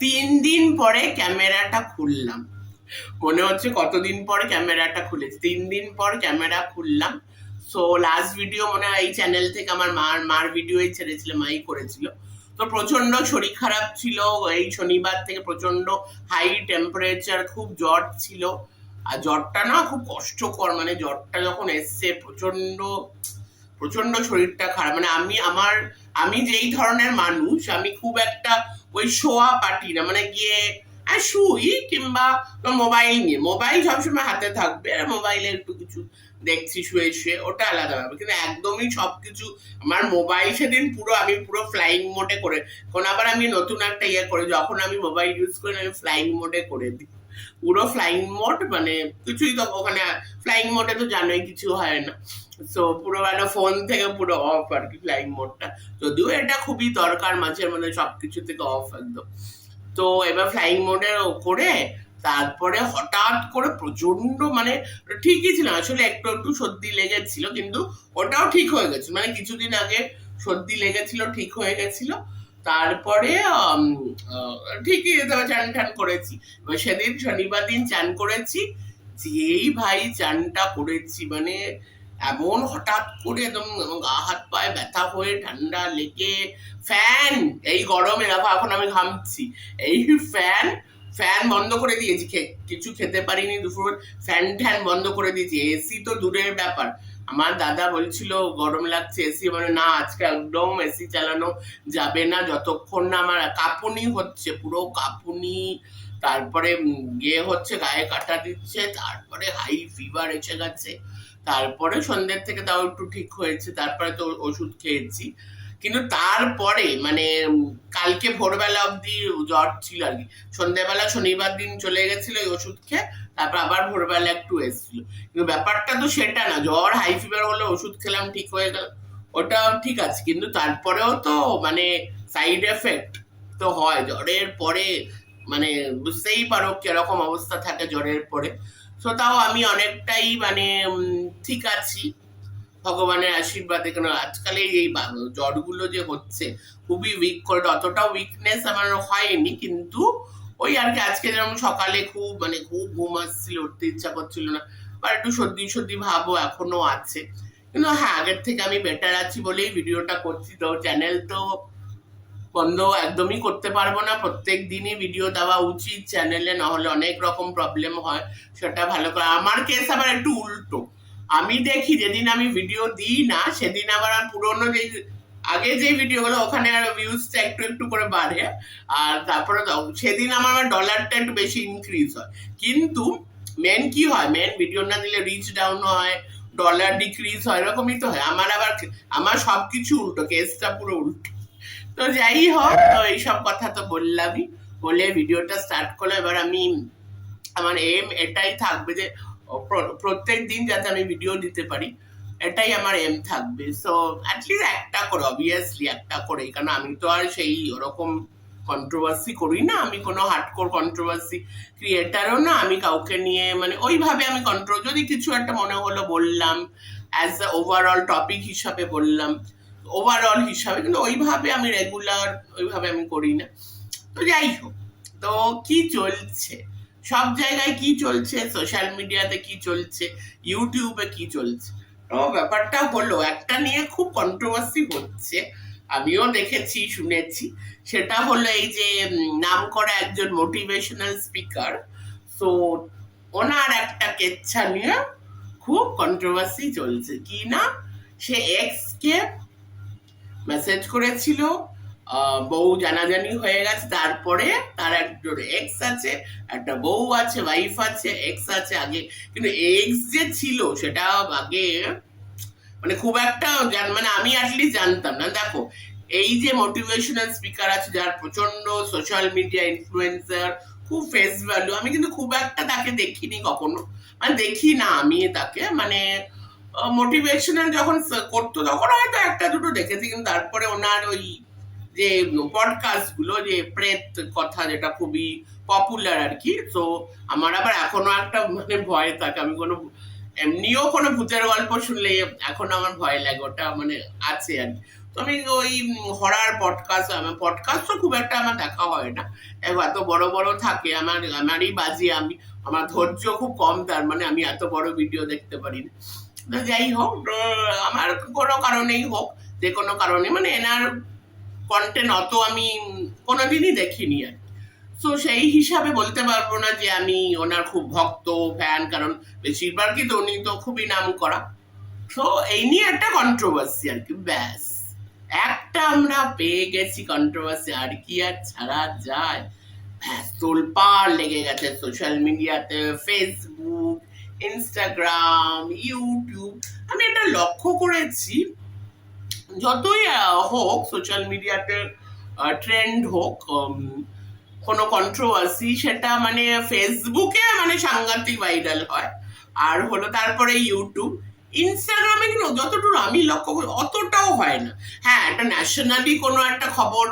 3 দিন পরে ক্যামেরাটা খুললাম, মনে হচ্ছে কতদিন পরে ক্যামেরাটা খুলেছি। 3 দিন পর ক্যামেরা খুললাম। সো লাস্ট ভিডিও মনে হয় এই চ্যানেল থেকে আমার মার ভিডিওই ছেড়েছিল, মাই করেছিল। তো প্রচন্ড শরীর খারাপ ছিল, এই শনিবার থেকে প্রচন্ড হাই টেম্পারেচার, খুব জ্বর ছিল। আর জ্বরটা না খুব কষ্টকর, মানে জ্বরটা যখন এসছে প্রচন্ড প্রচন্ড শরীরটা খারাপ। মানে আমি যেই ধরনের মানুষ, আমি খুব একটা ওই শোয়া পাটি না, মানে গিয়ে শুই কিংবা মোবাইল সবসময় হাতে থাকবে, আর মোবাইলে একটু কিছু দেখছি শুয়ে শুয়ে, ওটা আলাদা ব্যাপার। কিন্তু একদমই সবকিছু আমার মোবাইল সেদিন আমি পুরো ফ্লাইং মোডে করে, কোন আবার আমি নতুন একটা ইয়ে করে, যখন আমি মোবাইল ইউজ করি আমি ফ্লাইং মোডে করে দিই, পুরো ফ্লাইং মোড, মানে কিছুই তো ওখানে ফ্লাইং মোডে তো জানোই কিছু হয় না। সো পুরো মানে ফোন থেকে পুরো অফ আর কি ফ্লাইং মোডটা, যদিও এটা খুবই দরকার মাঝে মধ্যে সবকিছু থেকে অফ একদম। তো এবার ফ্লাইং মোডে করে তারপরে হঠাৎ করে প্রচন্ড, মানে ঠিকই ছিল, আসলে একটু একটু সর্দি লেগেছিল, কিন্তু ওটাও ঠিক হয়ে গেছে, মানে কিছুদিন আগে সর্দি লেগেছিল, ঠিক হয়ে গেছিল। তারপরে ঠিকই চান টান করেছি। এবার সেদিন শনিবার দিন চান করেছি, যেই ভাই চানটা করেছি, মানে এমন হঠাৎ করে একদম গা হাত পায়ে ব্যথা হয়ে ঠান্ডা লেগে, ফ্যান, এই গরমে দেখো এখন আমি ঘামছি, এই ফ্যান ফ্যান বন্ধ করে দিয়েছি, কিছু খেতে পারিনি দুপুর, ফ্যান ট্যান বন্ধ করে দিয়েছি, এসি তো দূরের ব্যাপার। আমার দাদা বলছিল গরম লাগছে, এসি, মানে না আজকে একদম এসি চালানো যাবে না যতক্ষণ না আমার কাঁপুনি হচ্ছে, পুরো কাঁপুনি, তারপরে ইয়ে হচ্ছে, গায়ে কাটা দিচ্ছে, তারপরে হাই ফিভার এসে গেছে। তারপরে সন্ধ্যের থেকে তাও একটু ঠিক হয়েছে, তারপরে তো ওষুধ খেয়েছি। কিন্তু তারপরে মানে কালকে ভোরবেলা অব্দি জ্বর ছিল আর কি, সন্ধ্যাবেলা শনিবার দিন চলে গেছিল ওই ওষুধ খেয়ে, তারপর আবার ভোরবেলা একটু এসেছিল। কিন্তু ব্যাপারটা তো সেটা না, জ্বর হাই ফিভার হলে ওষুধ খেলাম ঠিক হয়ে গেল, ওটা ঠিক আছে, কিন্তু তারপরেও তো মানে সাইড এফেক্ট তো হয় জ্বরের পরে, মানে বুঝতেই পারো কিরকম অবস্থা থাকে জ্বরের পরে। তো তাও আমি অনেকটাই মানে ঠিক আছি ভগবানের আশীর্বাদে। কেন আজকাল এই জ্বরগুলো যে হচ্ছে খুবই উইক করে, অতটাও উইকনেস আমার হয়নি, কিন্তু ওই আর কি আজকে যেমন সকালে খুব মানে খুব ঘুম আসছিল, উঠতে ইচ্ছা করছিল না, বা একটু সর্দি সর্দি ভাবও এখনো আছে। কিন্তু হ্যাঁ, আগের থেকে আমি বেটার আছি বলেই ভিডিওটা করছি। তো চ্যানেল তো বন্ধ একদমই করতে পারবো না, প্রত্যেক দিনই ভিডিও দেওয়া উচিত চ্যানেলে, নাহলে অনেক রকম প্রবলেম হয়। সেটা ভালো করে, আমার কেস আবার একটু উল্টো, আমি দেখি যেদিন আমি ভিডিও দিই না সেদিন আবার পুরোনো যে আগে যে ভিডিওগুলো ওখানে আর ভিউজটা একটু একটু করে বাড়ে, আর তারপরে সেদিন আমার ডলারটা একটু বেশি ইনক্রিজ হয়। কিন্তু মেন কি হয়, মেন ভিডিও না দিলে রিচ ডাউন হয়, ডলার ডিক্রিজ হয়, এরকমই তো হয়। আমার সবকিছু উল্টো, কেসটা পুরো উল্টো। তো যাই হোক, তো এইসব কথা তো বললামই, বলে ভিডিওটা স্টার্ট করলো। এবার আমার এম এটাই থাকবে যে প্রত্যেক দিন যাতে আমি ভিডিও দিতে পারি, এটাই আমার এম থাকবে। সো অ্যাটলিস্ট একটা করে, অবভিয়াসলি একটা করে, কারণ আমি তো আর সেই ওরকম কন্ট্রোভার্সি করি না, আমি কোনো হার্ডকোর কন্ট্রোভার্সি ক্রিয়েটারও না, আমি কাউকে নিয়ে মানে ওইভাবে আমি যদি কিছু একটা মনে হলো বললাম, অ্যাজ আ ওভারঅল টপিক হিসাবে বললাম, ওভারঅল হিসাবে, কিন্তু ওইভাবে আমি রেগুলার ওইভাবে আমি করি না। তো যাই হোক, তো কি চলছে সব জায়গায়, কি চলছে সোশ্যাল মিডিয়াতে, কি চলছে ইউটিউবে, কি চলছে, তো ব্যাপারটা হলো একটা নিয়ে খুব কন্ট্রোভার্সি হচ্ছে, আমিও দেখেছি শুনেছি। সেটা হলো এই যে নাম করা একজন মোটিভেশনাল স্পিকার, তো ওনার একটা কেচ্ছা নিয়ে খুব কন্ট্রোভার্সি চলছে। কি না, সে এক্স কে মেসেজ করেছিল, বউ জানাজানি হয়ে গেছে, তারপরে তার একজন এক্স আছে, একটা বউ আছে, ওয়াইফ আছে, এক্স আছে আগে। কিন্তু এক্স যে ছিল সেটা আগে মানে খুব একটা মানে আমি অ্যাটলিস্ট জানতাম না। দেখো, এই যে মোটিভেশনাল স্পিকার আছে যার প্রচন্ড সোশ্যাল মিডিয়া ইনফ্লুয়েন্সার, খুব ফেস ভ্যালু, আমি কিন্তু খুব একটা তাকে দেখিনি কখনো, মানে দেখি না আমি তাকে, মানে মোটিভেশনাল যখন করতো তখন হয়তো একটা দুটো দেখেছি, কিন্তু তারপরে ওনার ওই যে পডকাস্ট গুলো, যে প্রেত কথা, যেটা খুবই পপুলার আর কি। তো আমার আবার এখনো একটা মানে ভয় থাকে, আমি কোনো এমনিও কোনো ভূতের গল্প শুনলে এখন আমার ভয় লাগে, ওটা মানে আছে আর কি। তো আমি ওই হরার পডকাস্ট, আমার পডকাস্ট তো খুব একটা আমার দেখা হয় না, এত বড় বড় থাকে আমারই বাজি, আমার ধৈর্য খুব কম, তার মানে আমি এত বড় ভিডিও দেখতে পারি না। তো যাই হোক, আমার কোনো কারণেই হোক, যে কোনো কারণে মানে এনার কন্টেন্ট অত আমি কোনোদিনই দেখিনি আর। তো সেই হিসাবে বলতে পারবো না যে আমি ওনার খুব ভক্ত ফ্যান, কারণ বেশিরভাগই তো উনি তো খুবই নাম করা। তো এই নিয়ে একটা কন্ট্রোভার্সি আর কি, ব্যাস একটা আমরা পেয়ে গেছি কন্ট্রোভার্সি, আর কি আর ছাড়া যায়। ব্যাস তোলপাড় লেগে গেছে সোশ্যাল মিডিয়াতে, ফেসবুক, ইনস্টাগ্রাম, ইউটিউব। আমি এটা লক্ষ্য করেছি, যতই হোক সোশ্যাল মিডিয়াতে ট্রেন্ড হোক, কোনো কন্ট্রোভার্সি, সেটা মানে ফেসবুকে মানে সাংঘাতিক ভাইরাল হয়, আর হলো তারপরে ইউটিউব। ইনস্টাগ্রামে কিন্তু যতটুকু আমি লক্ষ্য করি অতটাও হয় না। হ্যাঁ, একটা ন্যাশনালি কোনো একটা খবর,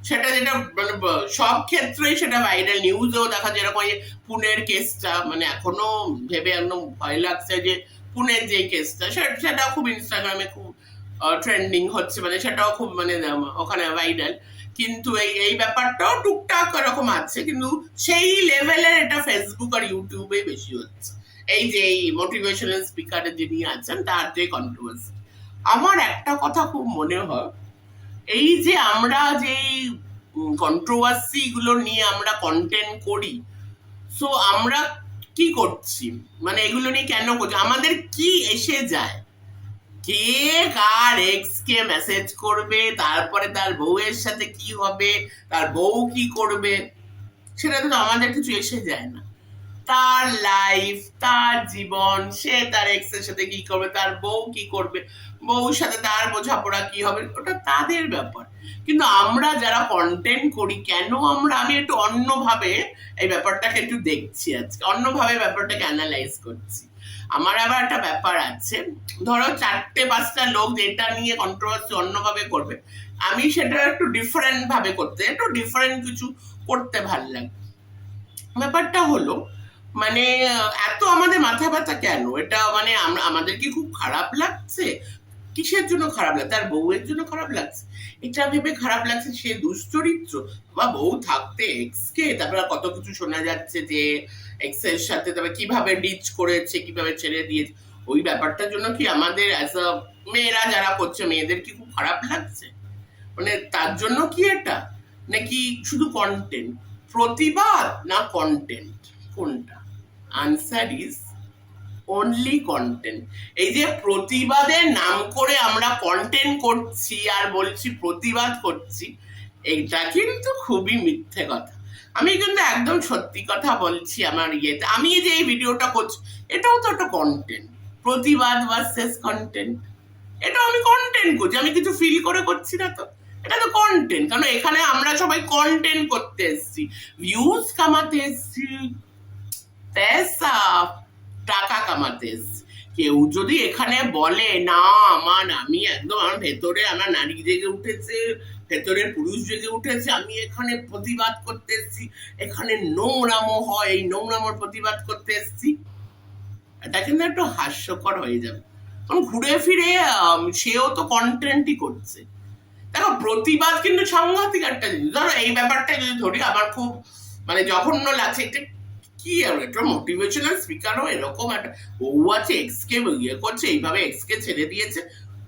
সেটা যেটা মানে সব ক্ষেত্রেই সেটা ভাইরাল, নিউজেও দেখা, যেরকম পুনের কেসটা, মানে এখনো ভেবে একদম ভয় লাগছে যে পুনের যে কেসটা, সেটা খুব ইনস্টাগ্রামে খুব ট্রেন্ডিং হচ্ছে, মানে সেটাও খুব মানে ওখানে ভাইরাল। কিন্তু এই এই ব্যাপারটাও টুকটাক এরকম আছে, কিন্তু সেই লেভেলের এটা ফেসবুক আর ইউটিউবে বেশি হচ্ছে। এই যে এই মোটিভেশনাল স্পিকারের যিনি আছেন তার যে কন্ট্রোভার্সি, আমার একটা কথা খুব মনে হয়, এই যে আমরা যে কন্ট্রোভার্সি গুলো নিয়ে আমরা কন্টেন্ট করি, সো আমরা কি করছি, মানে এগুলো নিয়ে কেন করছি, আমাদের কি এসে যায়, কে কার এক্স কে মেসেজ করবে, তারপরে তার বউয়ের সাথে কি হবে, তার বউ কি করবে, সেটা তো আমাদের কিছু এসে যায় না। তার লাইফ, তার জীবন, সে তার এক্স এর সাথে কি করবে, তার বউ কি করবে, বউর সাথে তার বোঝাপড়া কি হবে, ওটা তাদের ব্যাপার। কিন্তু আমরা যারা কন্টেন্ট করি, কেন আমরা, আমি একটু অন্যভাবে এই ব্যাপারটাকে একটু দেখছি, আজকে অন্যভাবে ব্যাপারটাকে অ্যানালাইজ করছি। আমার আবার একটা ব্যাপার আছে, ধরো 4-5টা লোক যেটা নিয়ে কন্ট্রোভার্সি অন্যভাবে করবে, আমি সেটা একটু ডিফারেন্ট ভাবে করতে, একটু ডিফারেন্ট কিছু করতে ভাল লাগে। ব্যাপারটা হলো মানে এত আমাদের মাথা ব্যথা কেন, এটা মানে আমাদের কি খুব খারাপ লাগছে, কিসের জন্য খারাপ লাগছে, তার বউয়ের জন্য খারাপ লাগছে, এটা ভেবে খারাপ লাগছে সে দুশ্চরিত্র, বা বউ থাকতে এক্স কে, তারপরে কত কিছু শোনা যাচ্ছে যে এক্স এর সাথে তারপরে কিভাবে ডিচ করেছে, কিভাবে ছেড়ে দিয়েছে, ওই ব্যাপারটার জন্য কি আমাদের অ্যাজ আ মেয়েরা যারা করছে মেয়েদের কি খুব খারাপ লাগছে, মানে তার জন্য কি এটা, নাকি শুধু কন্টেন্ট, প্রতিবাদ না কন্টেন্ট, কোনটা? Answer is only content. এই যে প্রতিবাদের নাম করে আমরা কন্টেন্ট করছি আর বলছি প্রতিবাদ করছি, এটা কিন্তু খুবই মিথ্যে কথা। আমি কিন্তু একদম সত্যি কথা বলছি, আমার ইয়েতে আমি এই যে এই ভিডিওটা করছি, এটাও তো একটা কন্টেন্ট, প্রতিবাদ ভার্সেস কন্টেন্ট, এটাও আমি কন্টেন্ট করছি, আমি কিছু ফিল করে করছি না তো, এটা তো কন্টেন্ট, কারণ এখানে আমরা সবাই কন্টেন্ট করতে এসেছি, ভিউজ কামাতে এসেছি, পয়সা টাকা কামাতে এসেছি। কেউ যদি এখানে বলে না আমি একদম আমার ভেতরে আমার নারী জেগে উঠেছে, ভেতরের পুরুষ জেগে উঠেছে, আমি এখানে প্রতিবাদ করতে এসেছি, এখানে নোংরামো হয়, এই নোংরামোর প্রতিবাদ করতে এসেছি, এটা কিন্তু একটু হাস্যকর হয়ে যাবে। কারণ ঘুরে ফিরে সেও তো কন্টেন্টই করছে। দেখো, প্রতিবাদ কিন্তু সাংঘাতিক একটা জিনিস। ধরো এই ব্যাপারটা যদি ধরি, আমার খুব মানে জঘন্য লাগছে, এটা কি আর, এটা মোটিভেশনাল স্পিকারও এরকম একটা বউ আছে, এক্স কে ইয়ে করছে, এইভাবে এক্স কে ছেড়ে দিয়েছে,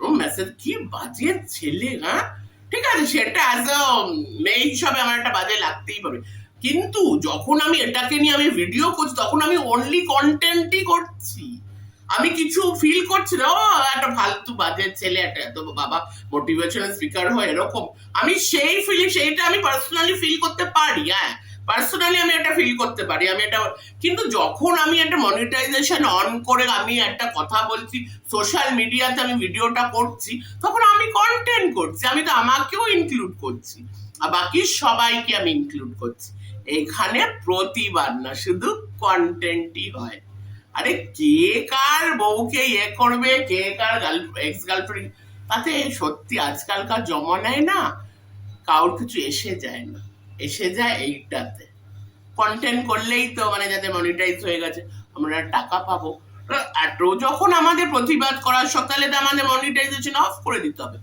ও মেসেজ, কি বাজে ছেলে, হ্যাঁ ঠিক আছে, সেটা অ্যাজ আ মেয়ে হিসাবে আমার একটা বাজে লাগতেই পারে, কিন্তু যখন আমি এটাকে নিয়ে আমি ভিডিও করছি, তখন আমি অনলি কন্টেন্টই করছি, আমি কিছু ফিল করছি না, ও একটা ফালতু বাজে ছেলে, একটা এত বাবা মোটিভেশনাল স্পিকার হয় এরকম, আমি সেই ফিলিং, সেইটা আমি পার্সোনালি ফিল করতে পারি, হ্যাঁ পার্সোনালি আমি এটা ফিল করতে পারি, আমি এটা, কিন্তু যখন আমি একটা মনিটাইজেশন অন করে আমি একটা কথা বলছি, সোশ্যাল মিডিয়াতে আমি ভিডিওটা করছি, তখন আমি কন্টেন্ট করছি, আমি তো আমাকেও ইনক্লুড করছি, আর বাকি সবাইকে আমি ইনক্লুড করছি, এখানে প্রতিবাদ না, শুধু কন্টেন্টই হয়। আরে কে কার বউকে ইয়ে করবে, কে কার এক্স গার্লফ্রেন্ড, তাতে সত্যি আজকালকার জমানায় না কারোর কিছু এসে যায় না, এসে যায় এইটাতে, কন্টেন্ট করলেই তো মানে যাতে মনিটাইজ হয়ে গেছে আমরা টাকা পাবো, এত যখন আমাদের প্রতিবাদ করার শখ, তাহলে তো আমাদের মনিটাইজেশন অফ করে দিতে হবে,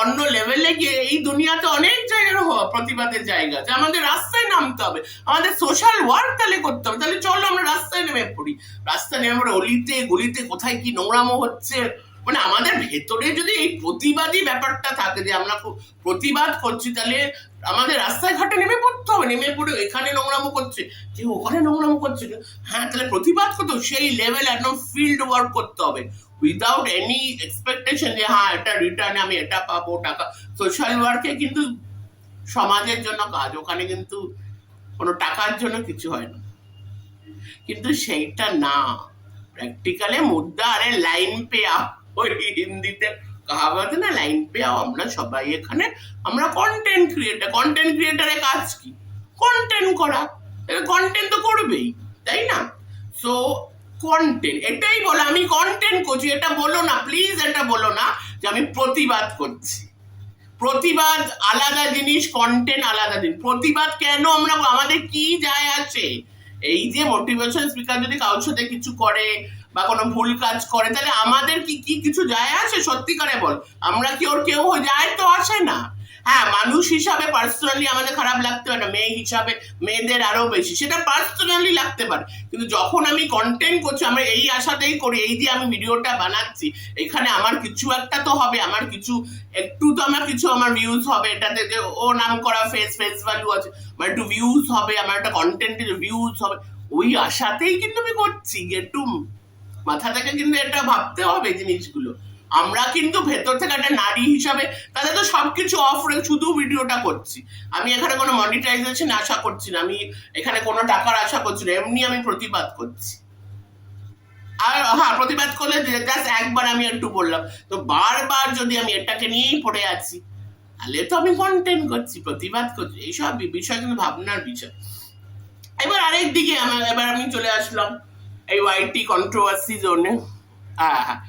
অন্য লেভেলে গিয়ে এই দুনিয়াতে অনেক জায়গার প্রতিবাদের জায়গা আছে, আমাদের রাস্তায় নামতে হবে, আমাদের সোশ্যাল ওয়ার্ক তাহলে করতে হবে। তাহলে চলো আমরা রাস্তায় নেমে পড়ি, রাস্তায় নেমে পড়ে অলিতে গলিতে কোথায় কি নোংরামো হচ্ছে, মানে আমাদের ভেতরে যদি এই প্রতিবাদী ব্যাপারটা থাকে যে আমরা প্রতিবাদ করছি, তাহলে আমাদের রাস্তায় ঘাটে নেমে পড়তে হবে, নেমে পড়ে এখানে নোংরামো করছে কেউ, ওখানে নোংরামো করছে কেউ, হ্যাঁ তাহলে প্রতিবাদ করতে হবে, সেই লেভেল একদম ফিল্ড ওয়ার্ক করতে হবে উইদাউট এনি এক্সপেকটেশন যে হ্যাঁ এটা রিটার্নে আমি এটা পাবো টাকা। সোশ্যাল ওয়ার্কে কিন্তু সমাজের জন্য কাজ, ওখানে কিন্তু কোনো টাকার জন্য কিছু হয় না, কিন্তু সেইটা না, প্র্যাকটিক্যালে মুদ্রা আরে লাইন পে আও, ওই হিন্দিতে কাহাবত না, লাইন পে আও। আমরা সবাই এখানে আমরা কন্টেন্ট ক্রিয়েটারের কাজ কি? কন্টেন্ট করা, কন্টেন্ট তো করবেই, তাই না? সো কন্টেন্ট, এটাই বলো আমি কন্টেন্ট করছি, এটা বলো না প্লিজ, এটা বলো না যে আমি প্রতিবাদ করছি। প্রতিবাদ আলাদা জিনিস, কন্টেন্ট আলাদা জিনিস। প্রতিবাদ কেন আমরা, আমাদের কি যায় আছে? এই যে মোটিভেশন স্পিকার যদি কারোর সাথে কিছু করে বা কোনো ভুল কাজ করে, তাহলে আমাদের কি কি কিছু যায় আছে? সত্যিকারে বল, আমরা কি ওর কেউ যায় তো আসে না। হ্যাঁ মানুষ হিসাবে পার্সোনালি আমাদের খারাপ লাগতে পারে না, মেয়ে হিসাবে মেয়েদের আরো বেশি, সেটা পার্সোনালি লাগতে পারে, কিন্তু যখন আমি কন্টেন্ট করছি আমরা এই আশাতেই করি, এই যে আমি ভিডিওটা বানাচ্ছি এখানে আমার কিছু একটা তো হবে, আমার কিছু একটু তো আমার কিছু আমার ভিউজ হবে, এটাতে যে ও নাম করা ফেস ভ্যালু আছে, আমার একটু ভিউজ হবে, আমার একটা কন্টেন্টের ভিউজ হবে, ওই আশাতেই কিন্তু আমি করছি। একটু মাথা থেকে কিন্তু এটা ভাবতে হবে জিনিসগুলো। আমরা কিন্তু ভেতর থেকে একটা নারী হিসাবে তাদের তো সবকিছু অফ রেখে শুধু ভিডিওটা করছি, আমি এখানে কোনো মনিটাইজেশন আশা করছি না, আমি এখানে কোনো টাকার আশা করছি না, এমনি আমি প্রতিবাদ করছি। আর হ্যাঁ প্রতিবাদ করলে জাস্ট একবার আমি একটু বললাম, তো বারবার যদি আমি এটাকে নিয়েই পড়ে আছি তাহলে তো আমি কন্টেন্ট করছি, প্রতিবাদ করছি, এইসব বিষয় কিন্তু ভাবনার বিষয়। এবার আরেক দিকে এবার আমি চলে আসলাম এই ওয়াইটি কন্ট্রোভার্সি জোনে। হ্যাঁ হ্যাঁ,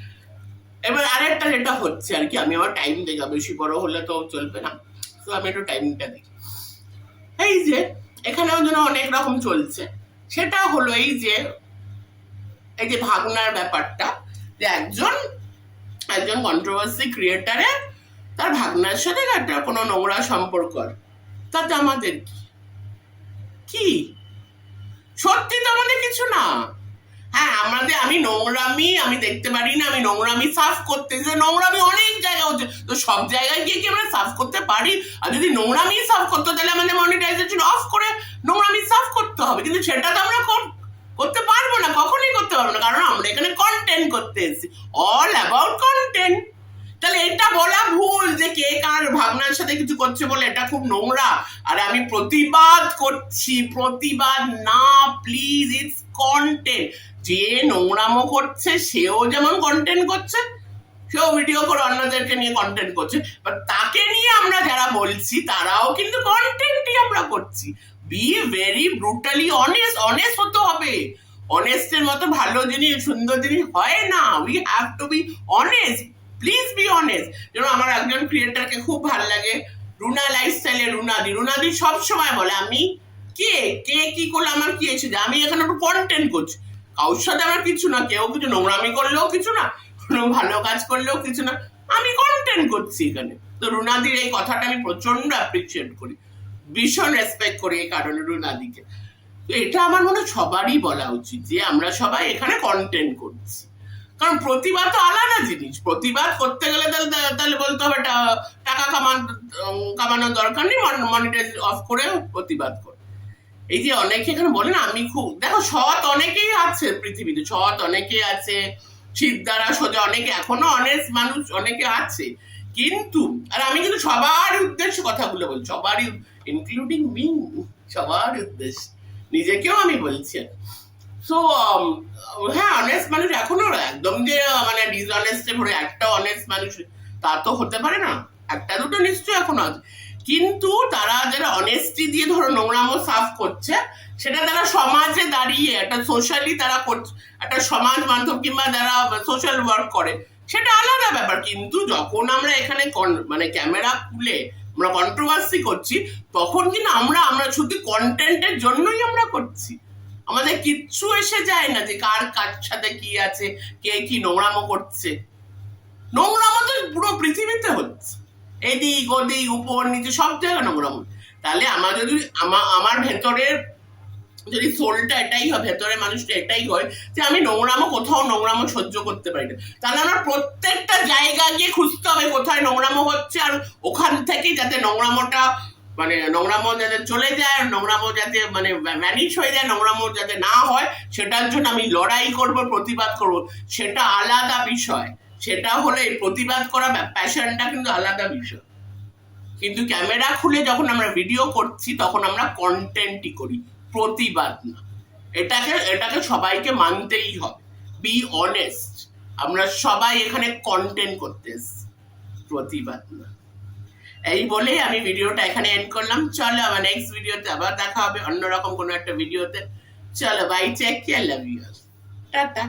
এবার আরেকটা যেটা হচ্ছে আর কি, আমি আমার টাইম দেখি, বেশি বড় হলে তো চলবে না, তো আমি একটু টাইমটা দেখি। এই যে এখানেও যেন অনেক রকম চলছে, সেটা হলো এই যে ভাগনার ব্যাপারটা, যে একজন কন্ট্রোভার্সি ক্রিয়েটারের তার ভাগনার সাথে একটা কোনো নোংরা সম্পর্ক, তাতে আমাদের কি? সত্যি তো আমাদের কিছু না। হ্যাঁ আমি নোংরামি আমি দেখতে পারি না, আমি নোংরামি সাফ করতে, নোংরামি অনেক জায়গা হচ্ছে, তো সব জায়গায় গিয়ে কি আমরা সাফ করতে পারি? আর যদি নোংরামি সাফ করতে তাহলে আমাদের মনিটাইজেশন অফ করে নোংরামি সাফ করতে হবে, কিন্তু সেটা তো আমরা করতে পারবো না, কখনোই করতে পারবো না, কারণ আমরা এখানে কন্টেন্ট করতে এসেছি, অল অ্যাবাউট কন্টেন্ট। তাহলে এটা বলা ভুল যে কে কার ভাবনার সাথে কিছু করছে বলে এটা খুব নোংরা, আর আমি প্রতিবাদ করছি, প্রতিবাদ না প্লিজ, ইটস কন্টেন্ট। যে নোংরামো করছে সেও যেমন কন্টেন্ট করছে, সেও ভিডিও করে অন্যদেরকে নিয়ে কন্টেন্ট করছে, বাট তাকে নিয়ে আমরা যারা বলছি তারাও কিন্তু কন্টেন্টই আমরা করছি। বি ভেরি ব্রুটালি অনেস্ট হতে হবে, অনেস্টের মতো ভালো জিনিস সুন্দর জিনিস হয় না, we have to be honest, please be honest. যেন আমার একজন ক্রিয়েটারকে খুব ভালো লাগে, রুনা লাইফস্টাইলে রুনাদি সব সময় বলে আমি কে কি করলে আমার কি এসেছে, আমি এখানে একটু কন্টেন্ট করছি, কারোর সাথে আমার কিছু না, কেউ কিছু নোংরামি করলেও কিছু না, কোনো ভালো কাজ করলেও কিছু না, আমি কন্টেন্ট করছি এখানে। তো রুনাদির এই কথাটা আমি প্রচন্ড অ্যাপ্রিসিয়েট করি, ভীষণ রেসপেক্ট করি এই কারণে রুনাদিকে। তো এটা আমার মনে হয় সবারই বলা উচিত যে আমরা সবাই এখানে কন্টেন্ট করছি, কারণ প্রতিবাদ তো আলাদা জিনিস, প্রতিবাদ করতে গেলে তাহলে বলতে হবে টাকা কামানোর দরকার নেই, মনিটাইজ অফ করে প্রতিবাদ করে। এই যে অনেকে এখানে বলে না, আমি খুব দেখো সৎ অনেকেই আছে পৃথিবীতে, সৎ অনেকেই আছে, সিদ্ধারা সোজা অনেকে, এখনো অনেস্ট মানুষ অনেকে আছে, কিন্তু আর আমি কিন্তু সবার উদ্দেশ্যে কথাগুলো বলছি, সবারই ইনক্লুডিং মি, সবার উদ্দেশ্যে, নিজেকেও আমি বলছি। সো হ্যাঁ অনেস্ট মানুষ এখনো একদম যে মানে ডিসঅনেস্টে ভরে একটা অনেস্ট মানুষ তা তো হতে পারে না, একটা দুটো নিশ্চয়ই এখনো আছে, কিন্তু তারা যারা অনেস্টি দিয়ে ধরো নোংরামো সাফ করছে, সেটা তারা সমাজে দাঁড়িয়ে একটা সোশ্যালি তারা করছে, একটা সমাজ মাধ্যম কিংবা যারা সোশ্যাল ওয়ার্ক করে সেটা আলাদা ব্যাপার, কিন্তু যখন আমরা এখানে মানে ক্যামেরা খুলে আমরা কন্ট্রোভার্সি করছি, তখন কিন্তু আমরা শুধু কন্টেন্টের জন্যই আমরা করছি, আমাদের কিচ্ছু এসে যায় না যে কার সাথে কি আছে, কে কি নোংরামো করছে। নোংরামো তো পুরো পৃথিবীতে হচ্ছে, এদিক ওদিক উপর নিচে সব জায়গায় নোংরামো। তাহলে আমার যদি আমার ভেতরের যদি সোলটা এটাই হয়, ভেতরের মানুষটা এটাই হয় যে আমি কোথাও নোংরামো সহ্য করতে পারি না, তাহলে আমার প্রত্যেকটা জায়গা গিয়ে খুঁজতে হবে কোথায় নোংরামো হচ্ছে, আর ওখান থেকে যাতে নোংরামোটা নোংরামো যাতে চলে যায়, নোংরামো যাতে ভ্যানিশ হয়ে যায়, নোংরামো যাতে না হয়, সেটার জন্য আমি লড়াই করব, প্রতিবাদ করব, সেটা আলাদা বিষয়। সেটা হলে প্রতিবাদ করা প্যাশনটা কিন্তু আলাদা বিষয়। কিন্তু ক্যামেরা খুলে যখন আমরা ভিডিও করছি তখন আমরা কন্টেন্টই করি, প্রতিবাদ না। এটাকে সবাইকে মানতেই হবে। বি অনেস্ট, আমরা সবাই এখানে কন্টেন্ট করতে এসেছি, প্রতিবাদ না। এই বলেই আমি ভিডিওটা এখানে এন্ড করলাম। চলো আমার নেক্সট ভিডিওতে আবার দেখা হবে অন্যরকম কোনো একটা ভিডিওতে। চলো bye, take care, love you, tata.